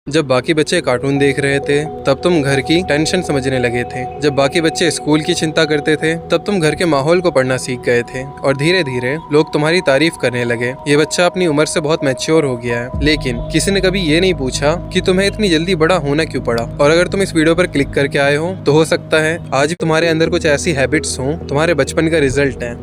जब बाकी बच्चे कार्टून देख रहे थे तब तुम घर की टेंशन समझने लगे थे। जब बाकी बच्चे स्कूल की चिंता करते थे तब तुम घर के माहौल को पढ़ना सीख गए थे। और धीरे धीरे लोग तुम्हारी तारीफ करने लगे, ये बच्चा अपनी उम्र से बहुत मैच्योर हो गया है। लेकिन किसी ने कभी ये नहीं पूछा कि तुम्हें इतनी जल्दी बड़ा होना क्यों पड़ा। और अगर तुम इस वीडियो पर क्लिक करके आए हो तो हो सकता है आज भी तुम्हारे अंदर कुछ ऐसी हैबिट्स हो तुम्हारे बचपन का रिजल्ट है।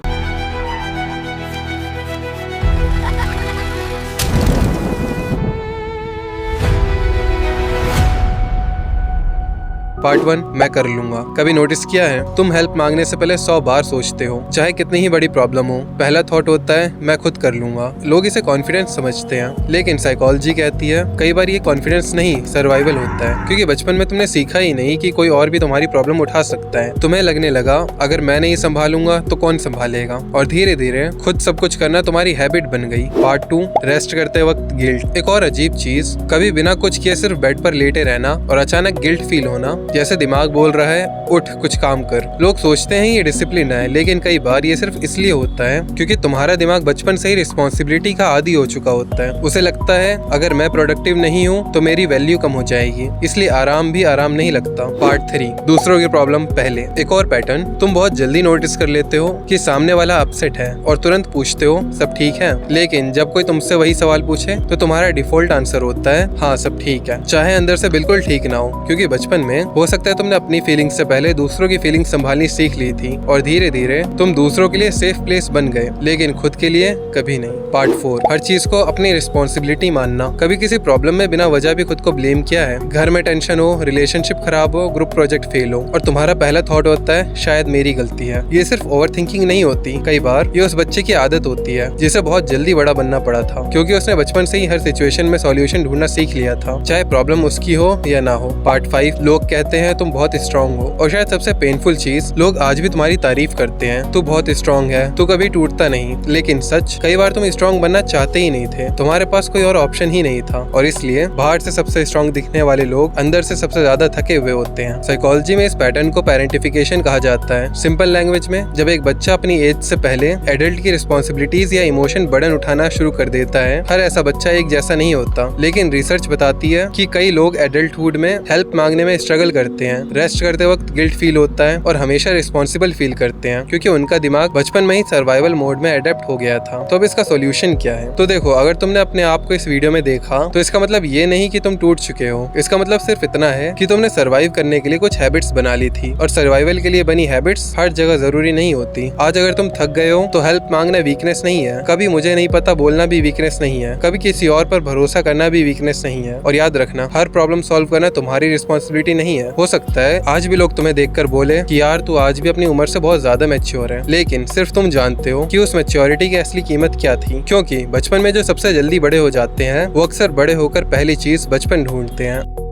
पार्ट 1 मैं कर लूंगा। कभी नोटिस किया है तुम हेल्प मांगने से पहले 100 बार सोचते हो, चाहे कितनी ही बड़ी प्रॉब्लम हो। पहला थॉट होता है मैं खुद कर लूंगा। लोग इसे कॉन्फिडेंस समझते हैं, लेकिन साइकोलॉजी कहती है कई बार ये कॉन्फिडेंस नहीं सर्वाइवल होता है। क्योंकि बचपन में तुमने सीखा ही नहीं कि कोई और भी तुम्हारी प्रॉब्लम उठा सकता है। तुम्हें लगने लगा अगर मैं नहीं संभालूंगा तो कौन संभालेगा, और धीरे धीरे खुद सब कुछ करना तुम्हारी हैबिट बन गई। पार्ट 2 रेस्ट करते वक्त गिल्ट। एक और अजीब चीज, कभी बिना कुछ किए सिर्फ बेड पर लेटे रहना और अचानक गिल्ट फील होना, जैसे दिमाग बोल रहा है उठ कुछ काम कर। लोग सोचते हैं ये डिसिप्लिन है, लेकिन कई बार ये सिर्फ इसलिए होता है क्योंकि तुम्हारा दिमाग बचपन से ही रिस्पॉन्सिबिलिटी का आदी हो चुका होता है। उसे लगता है अगर मैं प्रोडक्टिव नहीं हूँ तो मेरी वैल्यू कम हो जाएगी, इसलिए आराम भी आराम नहीं लगता। पार्ट 3 दूसरों की प्रॉब्लम पहले। एक और पैटर्न, तुम बहुत जल्दी नोटिस कर लेते हो कि सामने वाला अपसेट है और तुरंत पूछते हो सब ठीक है। लेकिन जब कोई तुमसे वही सवाल पूछे तो तुम्हारा डिफॉल्ट आंसर होता है हाँ सब ठीक है, चाहे अंदर से बिल्कुल ठीक ना हो। क्योंकि बचपन में हो सकता है तुमने अपनी फीलिंग्स से पहले दूसरों की फीलिंग्स संभालनी सीख ली थी, और धीरे धीरे तुम दूसरों के लिए सेफ प्लेस बन गए, लेकिन खुद के लिए कभी नहीं। पार्ट 4 हर चीज को अपनी रिस्पॉन्सिबिलिटी मानना। कभी किसी प्रॉब्लम में बिना वजह भी खुद को ब्लेम किया है? घर में टेंशन हो, रिलेशनशिप खराब हो, ग्रुप प्रोजेक्ट फेल हो, और तुम्हारा पहला थॉट होता है शायद मेरी गलती है। ये सिर्फ ओवर थिंकिंग नहीं होती, कई बार ये उस बच्चे की आदत होती है जिसे बहुत जल्दी बड़ा बनना पड़ा था, क्योंकि उसने बचपन से ही हर सिचुएशन में सॉल्यूशन ढूंढना सीख लिया था, चाहे प्रॉब्लम उसकी हो या ना हो। पार्ट 5 लोग कहते हैं तुम बहुत स्ट्रांग हो, और शायद सबसे पेनफुल चीज, लोग आज भी तुम्हारी तारीफ करते हैं तू बहुत स्ट्रांग है, तू कभी टूटता नहीं। लेकिन सच, कई बार तुम स्ट्रांग बनना चाहते ही नहीं थे, तुम्हारे पास कोई और ऑप्शन ही नहीं था, और इसलिए बाहर से सबसे स्ट्रांग दिखने वाले लोग अंदर से सबसे ज्यादा थके हुए होते हैं। साइकोलॉजी में इस पैटर्न को पेरेंटिफिकेशन कहा जाता है। सिंपल लैंग्वेज में, जब एक बच्चा अपनी एज से पहले एडल्ट की रिस्पॉन्सिबिलिटीज या इमोशन बर्डन उठाना शुरू कर देता है। हर ऐसा बच्चा एक जैसा नहीं होता, लेकिन रिसर्च बताती है कि कई लोग एडल्टहुड में हेल्प मांगने में स्ट्रगल करते हैं, रेस्ट करते वक्त गिल्ट फील होता है, और हमेशा रिस्पॉन्सिबल फील करते हैं, क्योंकि उनका दिमाग बचपन में ही सर्वाइवल मोड में अडेप्ट हो गया था। तो अब इसका सॉल्यूशन क्या है? तो देखो, अगर तुमने अपने आप को इस वीडियो में देखा तो इसका मतलब ये नहीं कि तुम टूट चुके हो। इसका मतलब सिर्फ इतना है कि तुमने सर्वाइव करने के लिए कुछ हैबिट्स बना ली थी, और सर्वाइवल के लिए बनी हैबिट्स हर जगह जरूरी नहीं होती। आज अगर तुम थक गए हो तो हेल्प मांगना वीकनेस नहीं है, कभी मुझे नहीं पता बोलना भी वीकनेस नहीं है, कभी किसी और पर भरोसा करना भी वीकनेस नहीं है। और याद रखना, हर प्रॉब्लम सॉल्व करना तुम्हारी रिस्पॉन्सिबिलिटी नहीं है। हो सकता है आज भी लोग तुम्हें देखकर बोले कि यार तू आज भी अपनी उम्र से बहुत ज्यादा मैच्योर है, लेकिन सिर्फ तुम जानते हो कि उस मैच्योरिटी की असली कीमत क्या थी। क्योंकि बचपन में जो सबसे जल्दी बड़े हो जाते हैं वो अक्सर बड़े होकर पहली चीज बचपन ढूंढते हैं।